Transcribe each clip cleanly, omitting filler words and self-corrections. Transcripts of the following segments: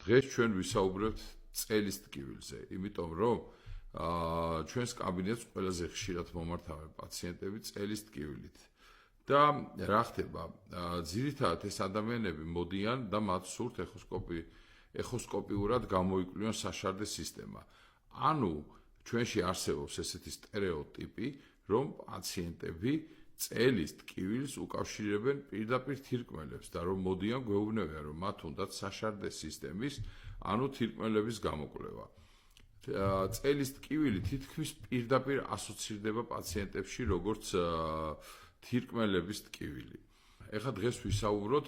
დღეს ჩვენ ვისაუბრებთ წელის ტკივილზე, იმიტომ რომ ჩვენს კაბინეტს ყველაზე ხშირად მომართავენ პაციენტები წელის ტკივილით. და რა ხდება? ძირითადად ეს ადამიანები მოდიან და მათ სურთ ეხოსკოპიურად გამოიკვლიონ საშარდე სისტემა. ანუ ჩვენში არსებობს ესეთი სტერეოტიპი, რომ პაციენტები წელის ტკივილს უკავშირებენ პირდაპირ თირკმელებს და რომ მოდიან გვეუბნებიან, რომ მათ უნდათ საშარდე სისტემის, ანუ თირკმელების გამოკვლევა. წელის ტკივილი თითქმის პირდაპირ ასოცირდება პაციენტებში როგორც თირკმელების ტკივილი. ეხლა დღეს ვისაუბროთ,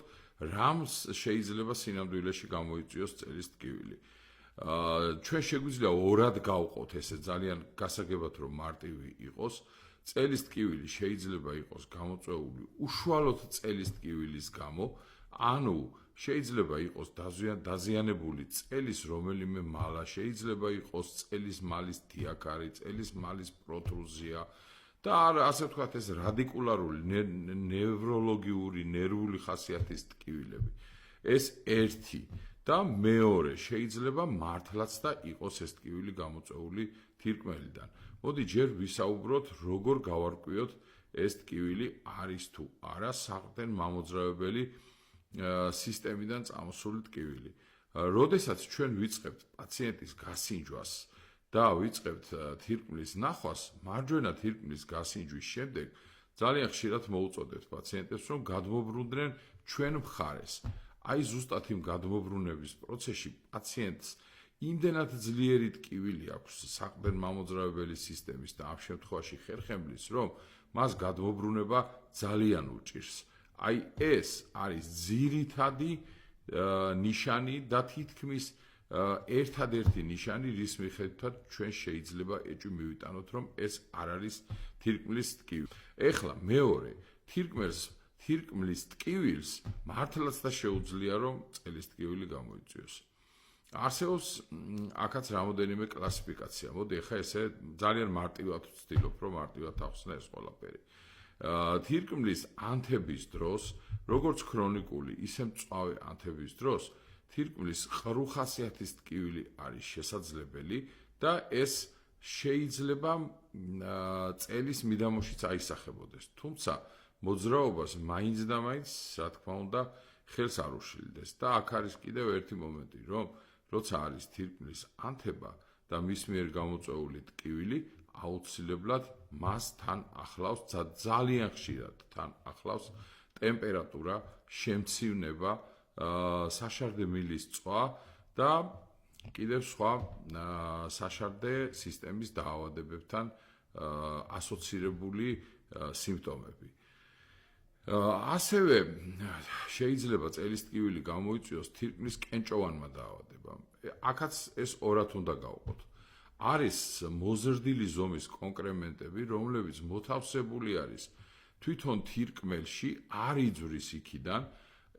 რამ შეიძლება სინამდვილეში გამოიწვიოს წელის ტკივილი. ჩვენ შეგვიძლია ორად გავყოთ ესე ძალიან გასაგებად რომ მარტივი იყოს. წელის ტკივილი შეიძლება იყოს გამოწვეული უშუალოდ წელის ტკივილის გამო, ანუ შეიძლება იყოს დაზიანებული წელის რომელიმე მალა, შეიძლება იყოს წელის მალის დიაქარი, წელის მალის პროტრუზია და ასე ვთქვათ ეს რადიკულარული ნევროლოგიური, ნერვული ხასიათის ტკივილები. ეს ერთი და მეორე შეიძლება მართლაც და იყოს ეს ტკივილი გამოწვეული თირკმელიდან. მოდი ჯერ ვისაუბროთ, როგორ გავარკვიოთ ეს ტკივილი არის თუ არა საყრდენ მამოძრავებელი სისტემიდან წამოსული ტკივილი. როდესაც ჩვენ ვიწყებთ პაციენტის გასინჯვას და ვიწყებთ თირკმლის ნახვას, მარჯვენა თირკმლის გასინჯვის შემდეგ ძალიან ხშირად მოუწოდებთ პაციენტებს, რომ გადმოbrunდნენ ჩვენ მხარეს. აი ზუსტად იმ გადმოbrunების პროცესში პაციენტს იმდენად ძლიერი ტკივილი აქვს საყრდენ მამოძრავებელი სისტემის და ამ შემთხვევაში ხერხემლის, რომ მას გადმოbrunება ძალიან უჭირს. აი ეს არის ძირითადი ნიშანი და თითქმის ერთადერთი ნიშანი, რის მიხედვითაც ჩვენ შეიძლება ეჭვი მივიტანოთ, რომ ეს არ არის თირკმლის ტკივილი. ეხლა მეორე, თირკმლის ტკივილს მართლაც და შეუძლია, რომ წელის ტკივილი გამოიწვიოს. არსებობს აქაც რამოდენიმე კლასიფიკაცია. მოდი ახლა ესე ძალიან მარტივად ვცდილობ, რომ მარტივად ახსნა ეს ყველაფერი. თირკმლის ანთების დროს, როგორც ქრონიკული, ისე მწვავე ანთების დროს, თირკმლის ყრუ ხასიათის ტკივილი არის შესაძლებელი და ეს შეიძლება წელის მიდამოშიც აისახებოდეს. თუმცა მოძრაობას მაინც და მაინც, რა თქმა უნდა, ხელს არ უშლიდეს. და აქ არის კიდევ ერთი მომენტი, რომ როცა არის თირკმლის ანთება და მის მიერ გამოწვეული ტკივილი, აუცილებლად მას თან ახლავს ძალიან ხშირად თან ახლავს ტემპერატურა, შემცივნება, საშარდე მილის წვა და კიდევ სხვა საშარდე სისტემის დაავადებებთან ასოცირებული სიმპტომები. ასევე შეიძლება წელის ტკივილი გამოიწვიოს თირკმლის კენჭოვანმა დაავადებამ. აქაც ეს ორად უნდა გავყოთ. არის მოზრდილი ზომის კონკრემენტები, რომლებიც მოთავსებული არის თვითონ თირკმელში, არ იძვრის იქიდან.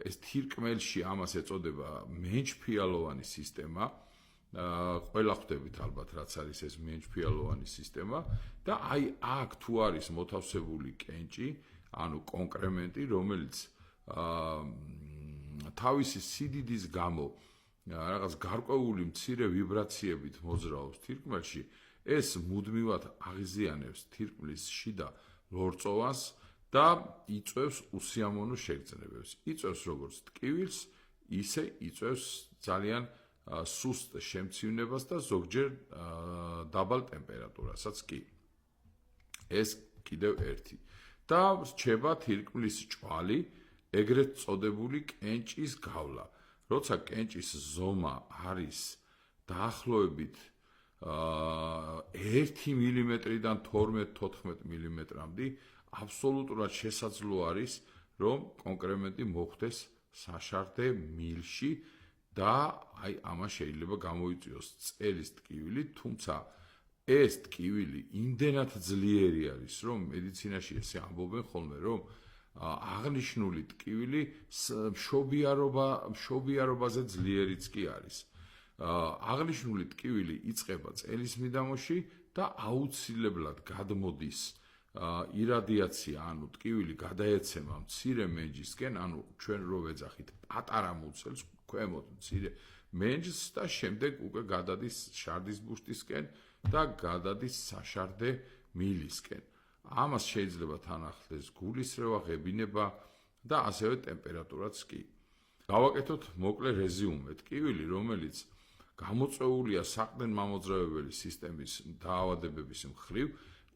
ეს თირკმელში ამას ეწოდება მენჩფიალოვანი სისტემა. ყველა ხვდებით ალბათ, რაც არის ეს მენჩფიალოვანი სისტემა და აი აქ თუ არის მოთავსებული კენჭი, ანუ კონკრემენტი, რომელიც თავისი სიდიდის გამო რაღაც გარკვეული მცირე ვიბრაციებით მოძრაობს თირკმელში, ეს მუდმივად აღიზიანებს თირკმლის შიდა ლორწოვანს და იწვევს უსიამოვნო შეგრძნებებს. იწვევს როგორც ტკივილს, ისე იწვევს ძალიან სუსტ შემცივნებას და ზოგჯერ დაბალ ტემპერატურასაც კი. ეს კიდევ ერთი. და რჩება თირკმლის ჭვალი, ეგრეთ წოდებული კენჭის გავლა. როცა კენჭის ზომა არის დაახლოებით 1 მმ-დან 12-14 მმ-მდე, აბსოლუტურად შესაძლო არის, რომ კონკრემენტი მოხვდეს საშარდე მილში და აი ამას შეიძლება გამოიწვიოს წელის ტკივილი, თუმცა ეს ტკივილი იმდენად ძლიერი არის, რომ მედიცინაში ესე ამბობენ ხოლმე, რომ აღნიშნული ტკივილი მშობიარობაზე ძლიერიც კი არის. აღნიშნული ტკივილი იწყება წელის მიდამოში და აუცილებლად გადმოდის ირადიაცია, ანუ ტკივილი გადაეცემა მცირე მენჯისკენ, ანუ ჩვენ რო ვეძახით პატარა მუცელს, ქვემოთ მცირე მენჯს და შემდეგ უკვე გადადის შარდის ბუშტისკენ და გადადის საშარდე მილისკენ. ამას შეიძლება თან ახლდეს გულისრევა, ღებინება და ასევე ტემპერატურაც კი. გავაკეთოთ მოკლე რეზიუმე. ტკივილი, რომელიც გამოწვეულია საყრდენ მამოძრავებელი სისტემის დაავადებების მხრივ,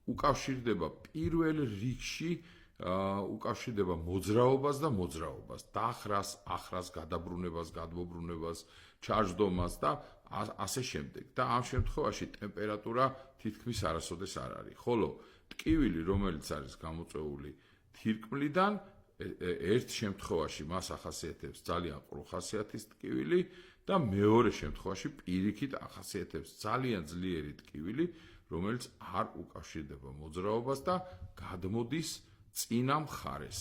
უკავშირდება პირველ რიგში უკავშირდება მოძრაობას და მოძრაობას, დახრას, ახრას, გადაბრუნებას, გადმობრუნებას, ჩარჯდომას და ასე შემდეგ. და ამ შემთხვევაში ტემპერატურა თითქმის არასოდეს არ არის. ხოლო ტკივილი, რომელიც არის გამოწვეული თირკმლიდან, ერთ შემთხვევაში მას ახასიათებს ძალიან ყრუ ხასიათის ტკივილი და მეორე შემთხვევაში პირიქით ახასიათებს ძალიან ძლიერი ტკივილი, რომელიც არ უკავშირდება მოძრაობას და გადმოდის წინა მხარეს.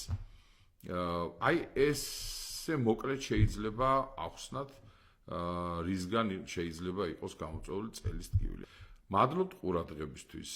აი ესე მოკლედ შეიძლება ახსნათ რისგან შეიძლება იყოს გამოწვეული წელის ტკივილი. მადლობთ ყურადღებისთვის.